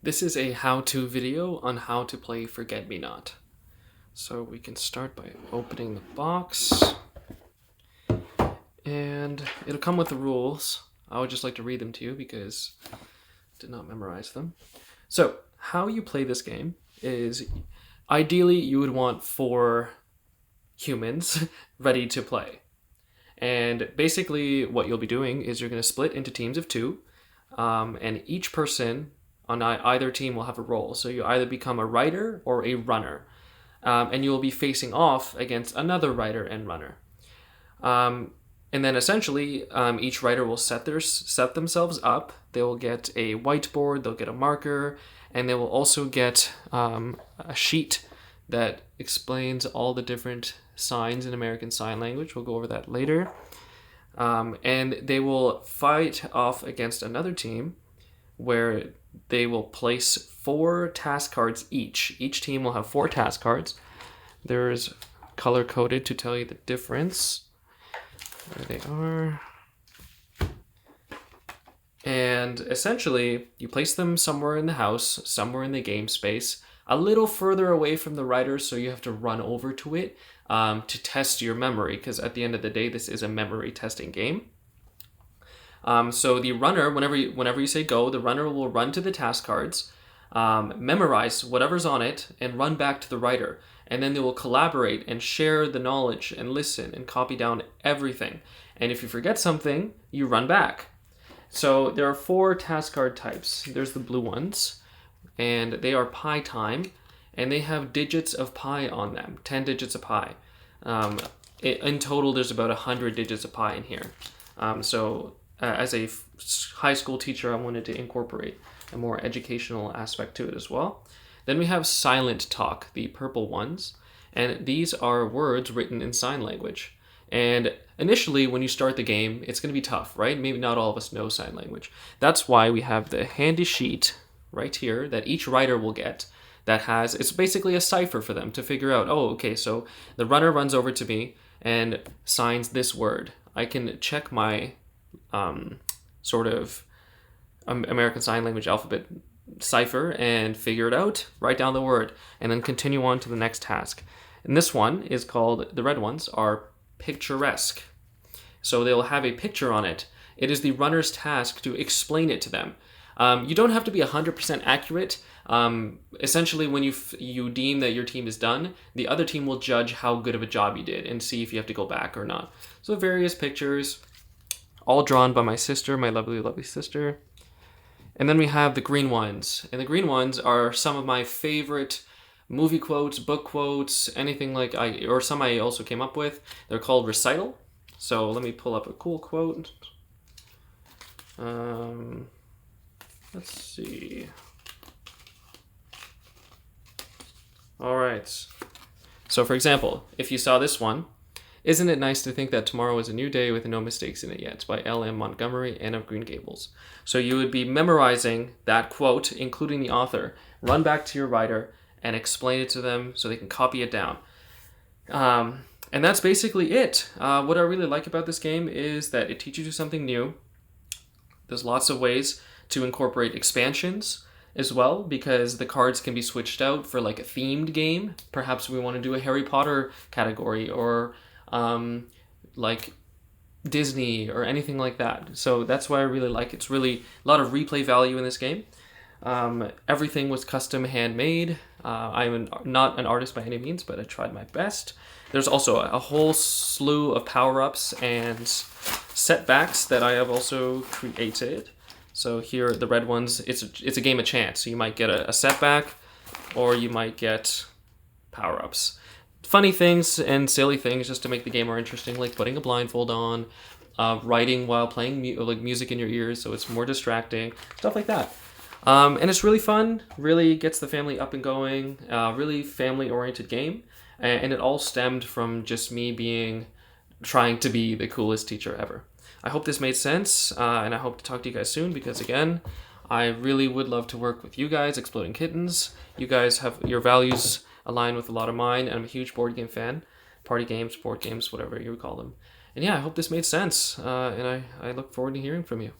This is a how-to video on how to play Forget Me Not. So we can start by opening the box. And it'll come with the rules. I would just like to read them to you because I did not memorize them. So, how you play this game is ideally you would want 4 humans ready to play. And basically what you'll be doing is you're going to split into teams of 2, and each person on either team will have a role. So you either become a rider or a runner, and you will be facing off against another rider and runner. And then essentially, each rider will set themselves up. They will get a whiteboard, they'll get a marker, and they will also get a sheet that explains all the different signs in American Sign Language. We'll go over that later. And they will fight off against another team where they will place 4 task cards each. Each team will have 4 task cards. There's color-coded to tell you the difference. There they are. And essentially, you place them somewhere in the house, somewhere in the game space, a little further away from the rider, so you have to run over to it to test your memory, because at the end of the day, this is a memory testing game. So the runner, whenever you say go, the runner will run to the task cards, memorize whatever's on it, and run back to the writer. And then they will collaborate and share the knowledge and listen and copy down everything. And if you forget something, you run back. So there are 4 task card types. There's the blue ones, and they are pi time, and they have digits of pi on them, 10 digits of pi. In total, there's about 100 digits of pi in here. As a high school teacher, I wanted to incorporate a more educational aspect to it as well. Then we have silent talk, the purple ones, and these are words written in sign language. And initially, when you start the game, it's going to be tough, right? Maybe not all of us know sign language. That's why we have the handy sheet right here that each writer will get that has, it's basically a cipher for them to figure out, oh, okay, so the runner runs over to me and signs this word. I can check my American Sign Language alphabet cipher and figure it out, write down the word, and then continue on to the next task. And this one is called, the red ones are picturesque. So they'll have a picture on it. It is the runner's task to explain it to them. You don't have to be 100% accurate. Essentially, when you deem that your team is done, the other team will judge how good of a job you did and see if you have to go back or not. So various pictures, all drawn by my sister, my lovely, lovely sister. And then we have the green ones. And the green ones are some of my favorite movie quotes, book quotes, anything or some I also came up with. They're called recital. So let me pull up a cool quote. Let's see. All right. So for example, if you saw this one, isn't it nice to think that tomorrow is a new day with no mistakes in it yet? It's by L.M. Montgomery and of Green Gables. So you would be memorizing that quote, including the author, run back to your writer and explain it to them so they can copy it down. And that's basically it. What I really like about this game is that it teaches you something new. There's lots of ways to incorporate expansions as well, because the cards can be switched out for like a themed game. Perhaps we want to do a Harry Potter category or like Disney or anything like that. So that's why I really like it. It's really a lot of replay value in this game. Everything was custom handmade. I'm not an artist by any means, but I tried my best. There's also a whole slew of power-ups and setbacks that I have also created. So here, the red ones, it's a game of chance. So you might get a setback, or you might get power-ups. Funny things and silly things just to make the game more interesting, like putting a blindfold on, writing while playing music in your ears, so it's more distracting, stuff like that. And it's really fun, really gets the family up and going, really family-oriented game, and it all stemmed from just me trying to be the coolest teacher ever. I hope this made sense, and I hope to talk to you guys soon, because again, I really would love to work with you guys, Exploding Kittens. You guys have your values align with a lot of mine, and I'm a huge board game fan. Party games, board games, whatever you would call them. And yeah, I hope this made sense, and I look forward to hearing from you.